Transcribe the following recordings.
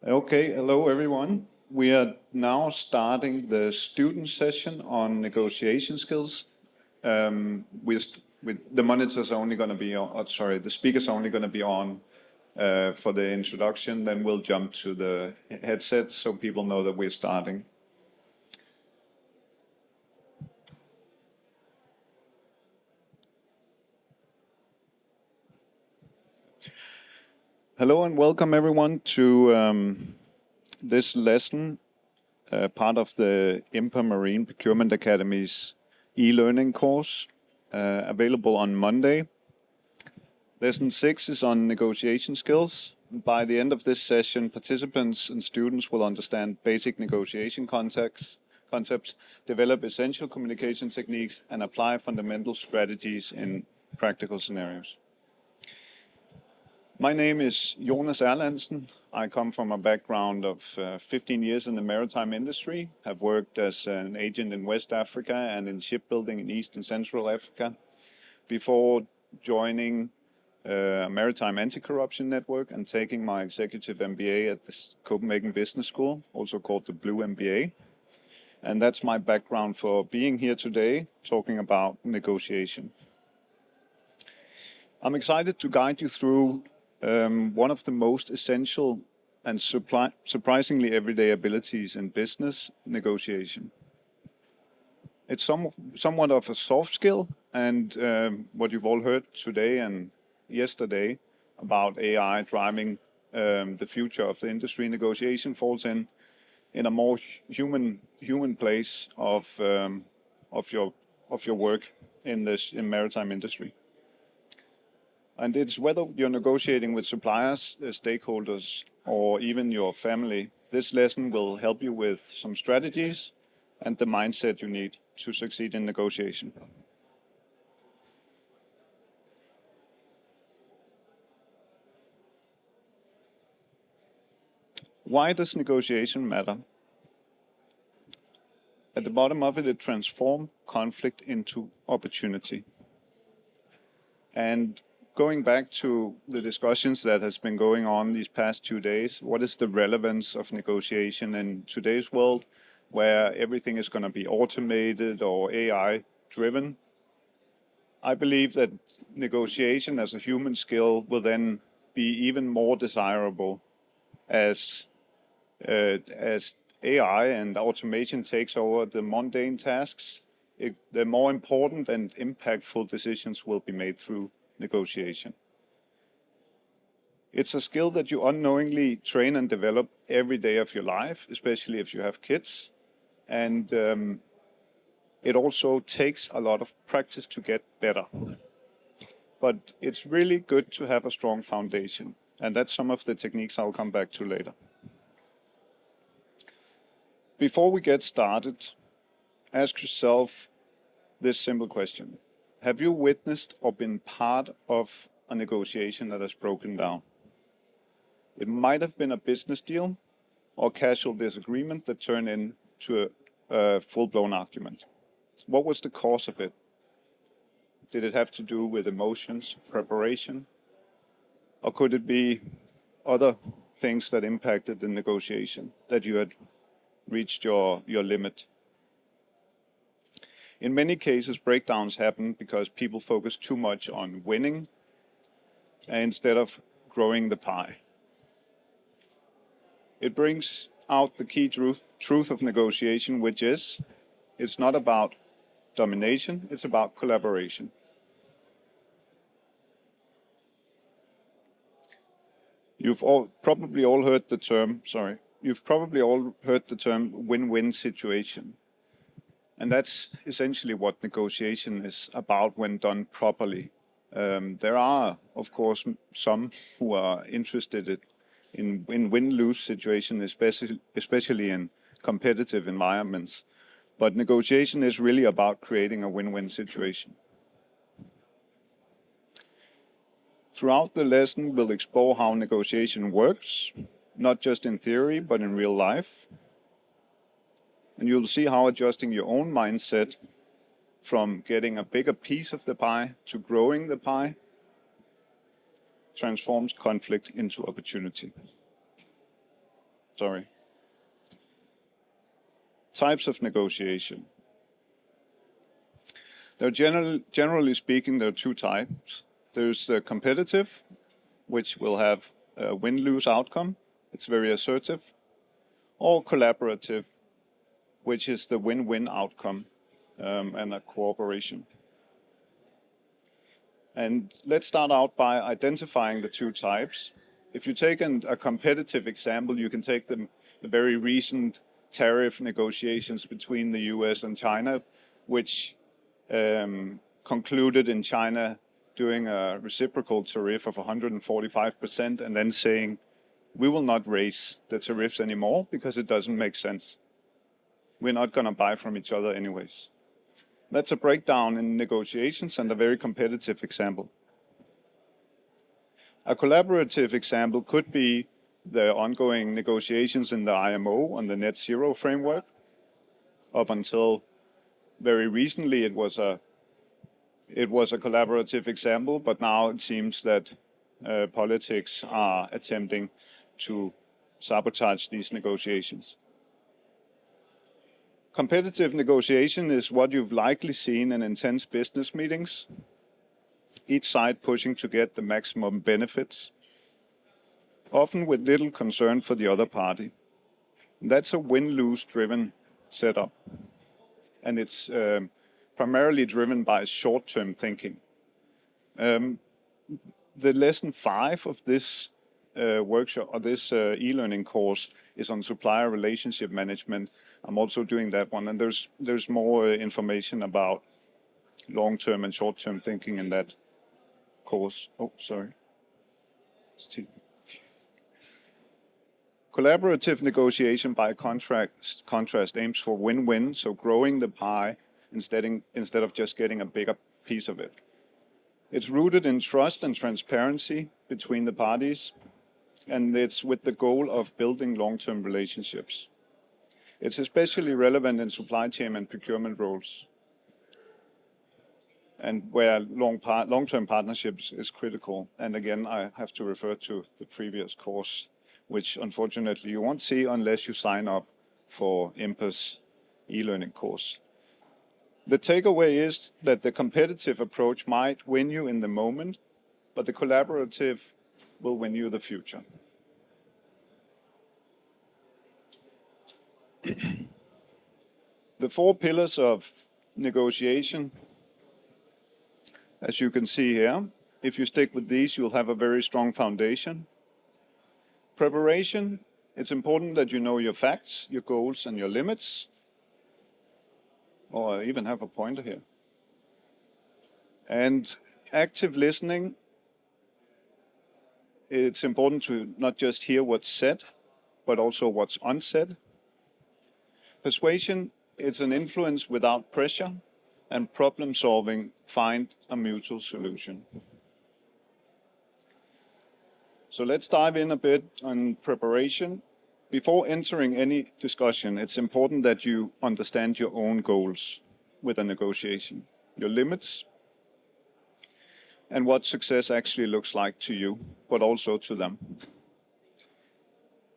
Okay, hello everyone. We are now starting the student session on negotiation skills. The monitors are only going to be on, the speakers are only going to be on for the introduction. Then we'll jump to the headsets so people know that we're starting. Hello and welcome everyone to this lesson, part of the IMPA Marine Procurement Academy's e-learning course, available on Monday. Lesson 6 is on negotiation skills. By the end of this session, participants and students will understand basic negotiation concepts, develop essential communication techniques, and apply fundamental strategies in practical scenarios. My name is Jonas Erlandsen. I come from a background of 15 years in the maritime industry. Have worked as an agent in West Africa and in shipbuilding in East and Central Africa before joining a maritime anti-corruption network and taking my executive MBA at the Copenhagen Business School, also called the Blue MBA. And that's my background for being here today, talking about negotiation. I'm excited to guide you through one of the most essential and surprisingly everyday abilities in business, negotiation. It's somewhat of a soft skill, and what you've all heard today and yesterday about AI driving the future of the industry, negotiation falls in a more human place of your work in maritime industry. And it's whether you're negotiating with suppliers, stakeholders, or even your family. This lesson will help you with some strategies and the mindset you need to succeed in negotiation. Why does negotiation matter? At the bottom of it, it transforms conflict into opportunity. And going back to the discussions that has been going on these past 2 days, what is the relevance of negotiation in today's world where everything is going to be automated or AI driven? I believe that negotiation as a human skill will then be even more desirable as AI and automation takes over the mundane tasks. The more important and impactful decisions will be made through negotiation. It's a skill that you unknowingly train and develop every day of your life, especially if you have kids. And it also takes a lot of practice to get better. But it's really good to have a strong foundation. And that's some of the techniques I'll come back to later. Before we get started, ask yourself this simple question. Have you witnessed or been part of a negotiation that has broken down? It might have been a business deal or casual disagreement that turned into a full-blown argument. What was the cause of it? Did it have to do with emotions, preparation? Or could it be other things that impacted the negotiation, that you had reached your limit? In many cases, breakdowns happen because people focus too much on winning instead of growing the pie. It brings out the key truth of negotiation, which is it's not about domination, it's about collaboration. You've probably all heard the term win-win situation. And that's essentially what negotiation is about when done properly. There are, of course, some who are interested in win-lose situations, especially in competitive environments. But negotiation is really about creating a win-win situation. Throughout the lesson, we'll explore how negotiation works, not just in theory, but in real life. And you'll see how adjusting your own mindset from getting a bigger piece of the pie to growing the pie transforms conflict into opportunity. Sorry. Types of negotiation. Generally speaking, there are two types. There's the competitive, which will have a win-lose outcome. It's very assertive. Or collaborative, which is the win-win outcome and a cooperation. And let's start out by identifying the two types. If you take a competitive example, you can take the very recent tariff negotiations between the US and China, which concluded in China doing a reciprocal tariff of 145% and then saying, we will not raise the tariffs anymore because it doesn't make sense. We're not going to buy from each other anyways. That's a breakdown in negotiations and a very competitive example. A collaborative example could be the ongoing negotiations in the IMO on the net zero framework. Up until very recently, it was a collaborative example, but now it seems that politics are attempting to sabotage these negotiations. Competitive negotiation is what you've likely seen in intense business meetings, each side pushing to get the maximum benefits, often with little concern for the other party. That's a win-lose driven setup, and it's primarily driven by short-term thinking. The lesson 5 of this workshop or this e-learning course is on supplier relationship management. I'm also doing that one, and there's more information about long-term and short-term thinking in that course. Oh, sorry. Collaborative negotiation, by contrast, aims for win-win, so growing the pie instead of just getting a bigger piece of it. It's rooted in trust and transparency between the parties, and it's with the goal of building long-term relationships. It's especially relevant in supply chain and procurement roles, and where long-term partnerships is critical. And again, I have to refer to the previous course, which unfortunately you won't see unless you sign up for IMPA's e-learning course. The takeaway is that the competitive approach might win you in the moment, but the collaborative will win you the future. The 4 pillars of negotiation, as you can see here, if you stick with these, you'll have a very strong foundation. Preparation, it's important that you know your facts, your goals, and your limits. Or I even have a pointer here. And active listening, it's important to not just hear what's said, but also what's unsaid. Persuasion, it's an influence without pressure, and problem solving, find a mutual solution. So let's dive in a bit on preparation. Before entering any discussion, it's important that you understand your own goals with a negotiation, your limits, and what success actually looks like to you, but also to them.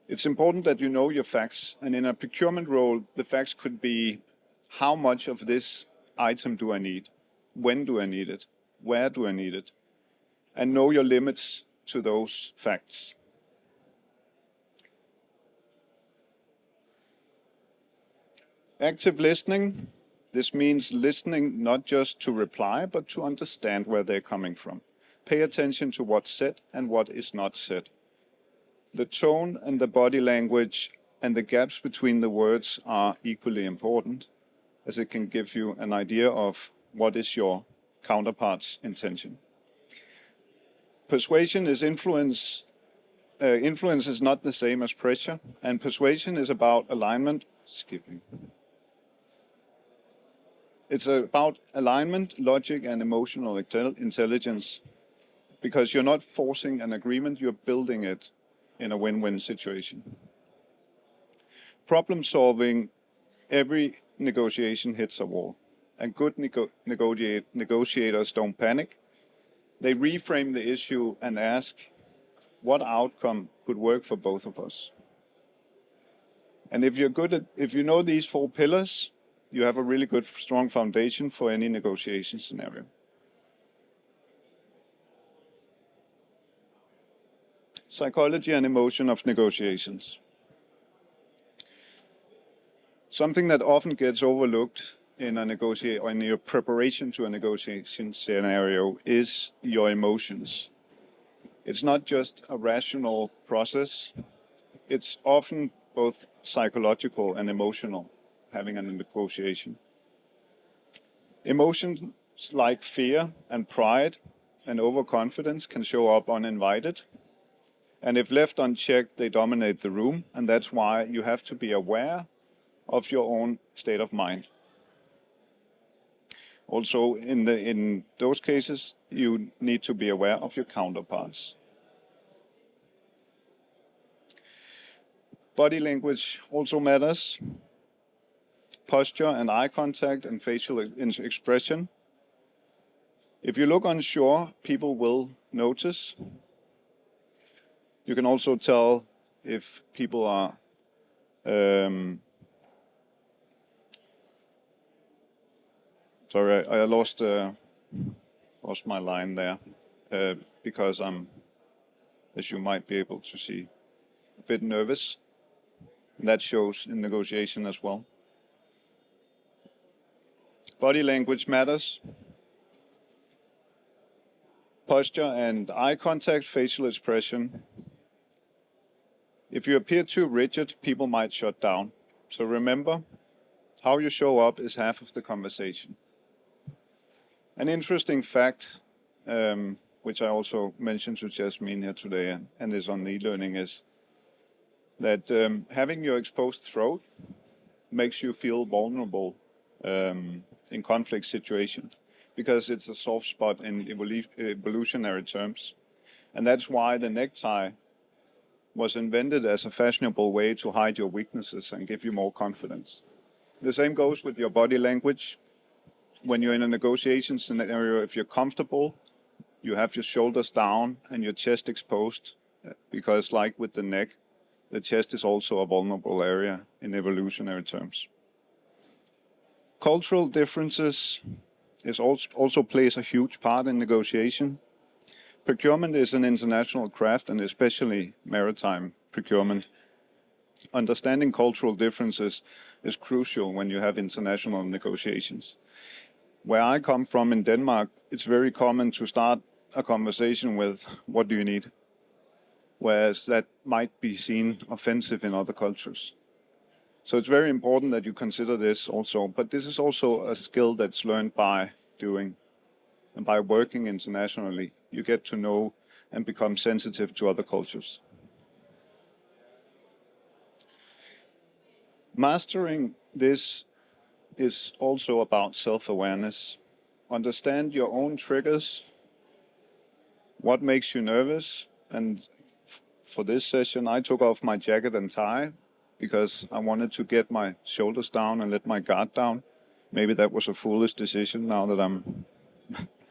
It's important that you know your facts, and in a procurement role, the facts could be how much of this item do I need, when do I need it, where do I need it, and know your limits to those facts. Active listening, this means listening not just to reply, but to understand where they're coming from. Pay attention to what's said and what is not said. The tone and the body language and the gaps between the words are equally important, as it can give you an idea of what is your counterpart's intention. Persuasion is influence. Influence is not the same as pressure, and persuasion is about alignment. It's about alignment, logic, and emotional intelligence, because you're not forcing an agreement, you're building it in a win-win situation. Problem solving, every negotiation hits a wall, and good negotiators don't panic. They reframe the issue and ask, what outcome could work for both of us? And if you know these 4 pillars, you have a really good, strong foundation for any negotiation scenario. Psychology and emotion of negotiations. Something that often gets overlooked in in your preparation to a negotiation scenario is your emotions. It's not just a rational process. It's often both psychological and emotional, having a negotiation. Emotions like fear and pride and overconfidence can show up uninvited. And if left unchecked, they dominate the room. And that's why you have to be aware of your own state of mind. Also, in those cases, you need to be aware of your counterparts. Body language also matters. Posture and eye contact and facial expression. If you look unsure, people will notice. You can also tell if people are sorry, I lost my line there because I'm, as you might be able to see, a bit nervous. That shows in negotiation as well. Body language matters. Posture and eye contact, facial expression. If you appear too rigid, people might shut down. So remember, how you show up is half of the conversation. An interesting fact, which I also mentioned to Jasmine here today and is on e-learning, is that having your exposed throat makes you feel vulnerable in conflict situations because it's a soft spot in evolutionary terms. And that's why the necktie was invented as a fashionable way to hide your weaknesses and give you more confidence. The same goes with your body language. When you're in a negotiation scenario, if you're comfortable, you have your shoulders down and your chest exposed, because like with the neck, the chest is also a vulnerable area in evolutionary terms. Cultural differences also plays a huge part in negotiation. Procurement is an international craft, and especially maritime procurement. Understanding cultural differences is crucial when you have international negotiations. Where I come from in Denmark, it's very common to start a conversation with, "What do you need?" Whereas that might be seen offensive in other cultures. So it's very important that you consider this also. But this is also a skill that's learned by doing. And by working internationally, you get to know and become sensitive to other cultures. Mastering this is also about self-awareness. Understand your own triggers, what makes you nervous. And for this session, I took off my jacket and tie because I wanted to get my shoulders down and let my guard down. Maybe that was a foolish decision now that I'm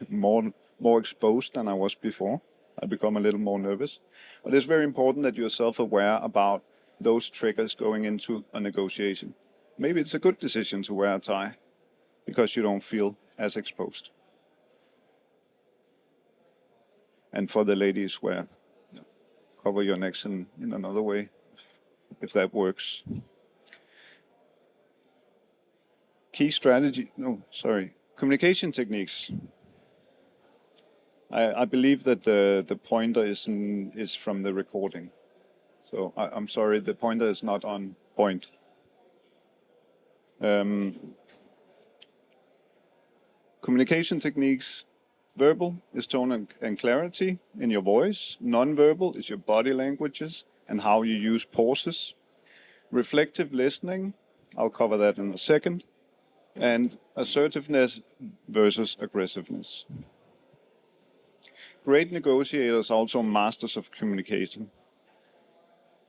more exposed than I was before. I become a little more nervous. But it's very important that you're self-aware about those triggers going into a negotiation. Maybe it's a good decision to wear a tie because you don't feel as exposed. And for the ladies, cover your necks in another way, if that works. Communication techniques. I believe that the pointer is from the recording. So I'm sorry, the pointer is not on point. Communication techniques. Verbal is tone and clarity in your voice. Non-verbal is your body languages and how you use pauses. Reflective listening, I'll cover that in a second. And assertiveness versus aggressiveness. Great negotiators are also masters of communication.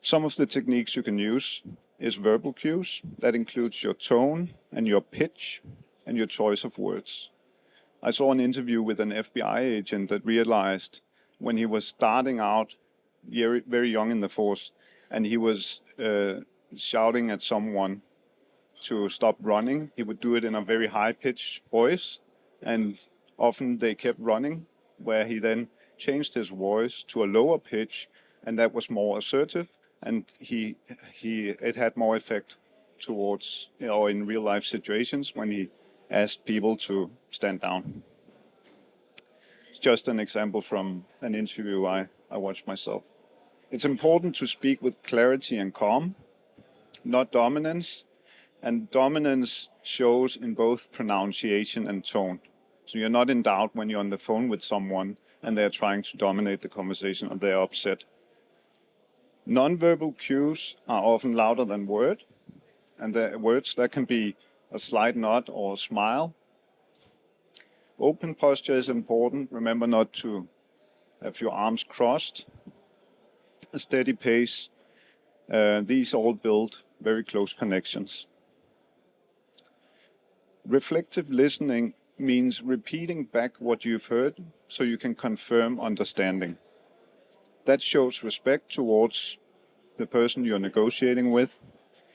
Some of the techniques you can use is verbal cues. That includes your tone and your pitch and your choice of words. I saw an interview with an FBI agent that realized when he was starting out very young in the force, and he was shouting at someone to stop running, he would do it in a very high-pitched voice, and often they kept running, where he then changed his voice to a lower pitch, and that was more assertive, and it had more effect towards, or in real life situations when he asked people to stand down. It's just an example from an interview I watched myself. It's important to speak with clarity and calm, not dominance. And dominance shows in both pronunciation and tone. So you're not in doubt when you're on the phone with someone and they're trying to dominate the conversation or they're upset. Non-verbal cues are often louder than words, and the words, that can be a slight nod or a smile. Open posture is important. Remember not to have your arms crossed. A steady pace. These all build very close connections. Reflective listening means repeating back what you've heard so you can confirm understanding. That shows respect towards the person you're negotiating with,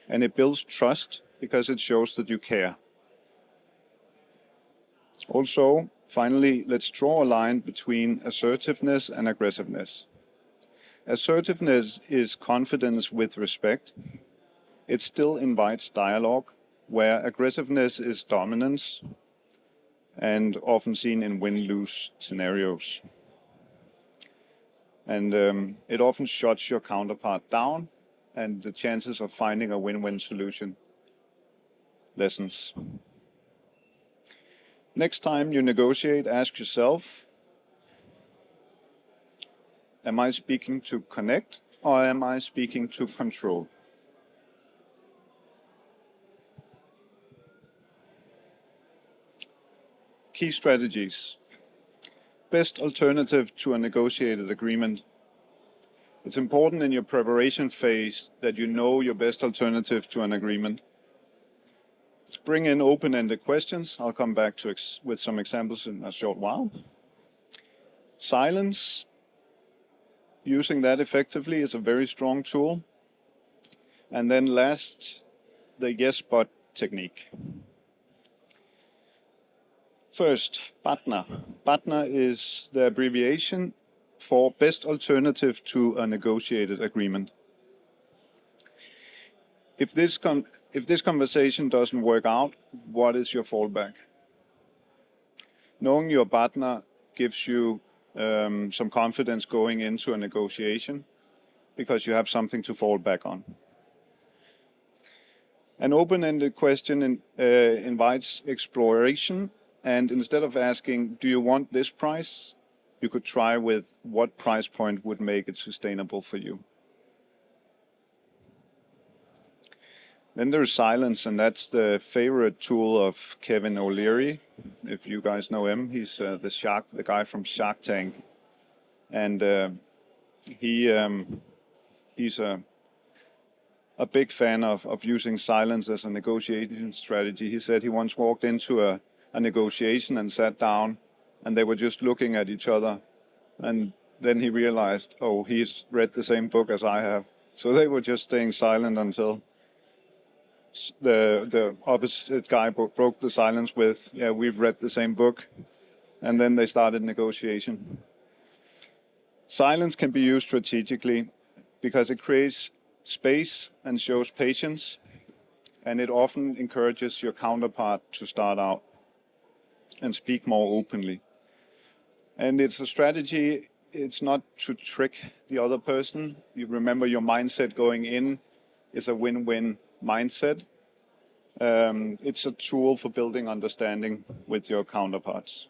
and it builds trust because it shows that you care. Also, finally, let's draw a line between assertiveness and aggressiveness. Assertiveness is confidence with respect. It still invites dialogue, where aggressiveness is dominance and often seen in win-lose scenarios. And it often shuts your counterpart down, and the chances of finding a win-win solution lessens. Next time you negotiate, ask yourself, am I speaking to connect or am I speaking to control? Key strategies. Best alternative to a negotiated agreement. It's important in your preparation phase that you know your best alternative to an agreement. Bring in open-ended questions. I'll come back to with some examples in a short while. Silence. Using that effectively is a very strong tool. And then last, the yes but technique. First, BATNA. BATNA is the abbreviation for best alternative to a negotiated agreement. If this conversation doesn't work out, what is your fallback? Knowing your BATNA gives you some confidence going into a negotiation because you have something to fall back on. An open-ended question invites exploration, and instead of asking, do you want this price? You could try with what price point would make it sustainable for you. Then there's silence, and that's the favorite tool of Kevin O'Leary. If you guys know him, he's the guy from Shark Tank. And he's a big fan of using silence as a negotiation strategy. He said he once walked into a negotiation and sat down, and they were just looking at each other. And then he realized, oh, he's read the same book as I have. So they were just staying silent until the opposite guy broke the silence with, yeah, we've read the same book. And then they started negotiation. Silence can be used strategically because it creates space and shows patience, and it often encourages your counterpart to start out and speak more openly. And it's a strategy, it's not to trick the other person. You remember your mindset going in is a win-win mindset. It's a tool for building understanding with your counterparts.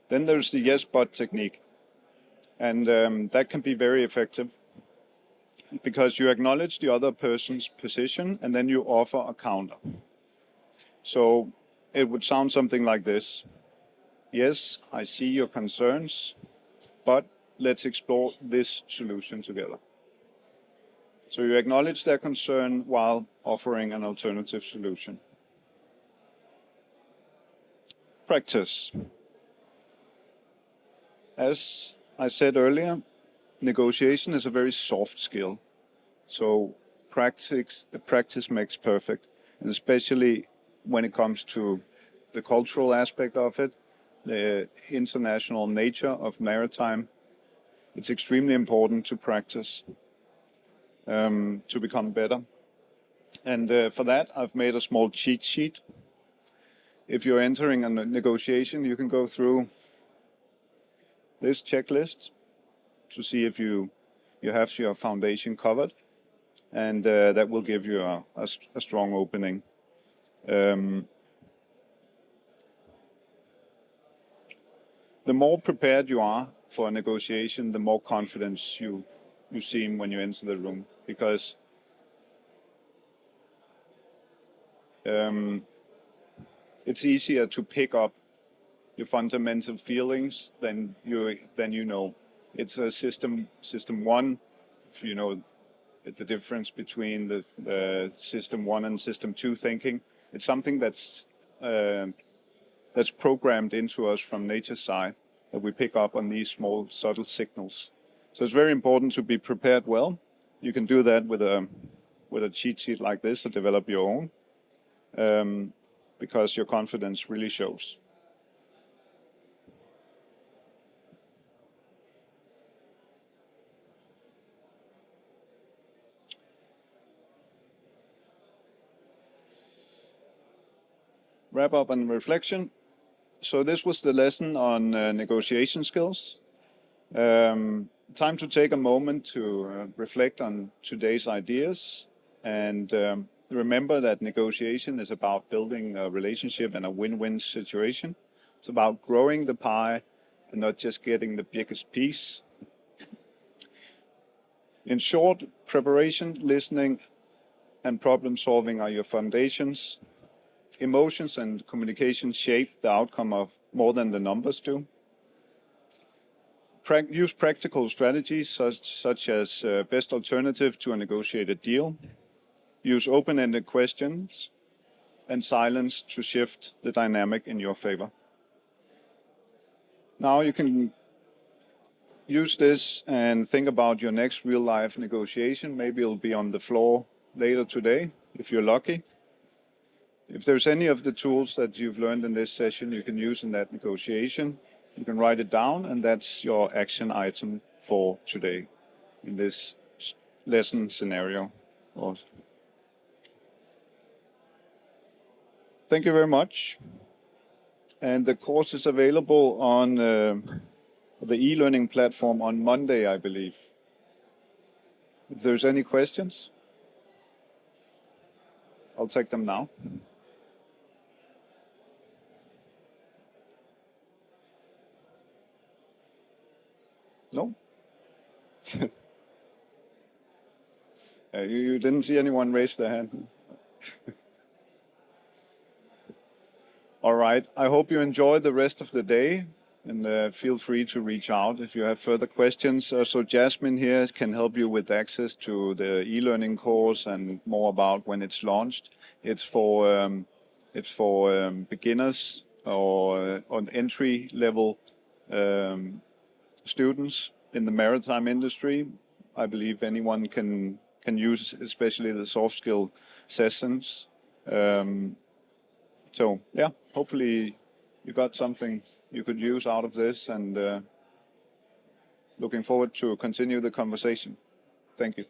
Then there's the yes but technique, and that can be very effective because you acknowledge the other person's position and then you offer a counter. So it would sound something like this. Yes, I see your concerns, but let's explore this solution together. So you acknowledge their concern while offering an alternative solution. Practice. As I said earlier, negotiation is a very soft skill. So practice makes perfect, and especially when it comes to the cultural aspect of it, the international nature of maritime. It's extremely important to practice to become better. And for that, I've made a small cheat sheet. If you're entering a negotiation, you can go through this checklist to see if you have your foundation covered, and that will give you a strong opening. The more prepared you are for a negotiation, the more confidence you seem when you enter the room, because it's easier to pick up your fundamental feelings than you know. It's a system one. If you know the difference between the system one and system two thinking, it's something that's programmed into us from nature's side, that we pick up on these small subtle signals. So it's very important to be prepared well. You can do that with a cheat sheet like this, or develop your own, because your confidence really shows. Wrap up and reflection. So this was the lesson on negotiation skills. Time to take a moment to reflect on today's ideas, and remember that negotiation is about building a relationship and a win-win situation. It's about growing the pie and not just getting the biggest piece. In short, preparation, listening, and problem solving are your foundations. Emotions and communication shape the outcome of more than the numbers do. Use practical strategies such as best alternative to a negotiated deal. Use open-ended questions and silence to shift the dynamic in your favor. Now you can use this and think about your next real-life negotiation. Maybe it'll be on the floor later today, if you're lucky. If there's any of the tools that you've learned in this session you can use in that negotiation, you can write it down, and that's your action item for today in this lesson scenario. Thank you very much. And the course is available on the e-learning platform on Monday, I believe. If there's any questions, I'll take them now. No? You didn't see anyone raise their hand? All right. I hope you enjoy the rest of the day, and feel free to reach out if you have further questions. So Jasmine here can help you with access to the e-learning course and more about when it's launched. It's for beginners or on entry level students in the maritime industry. I believe anyone can use, especially the soft skill sessions. So yeah, hopefully you got something you could use out of this, and looking forward to continue the conversation. Thank you.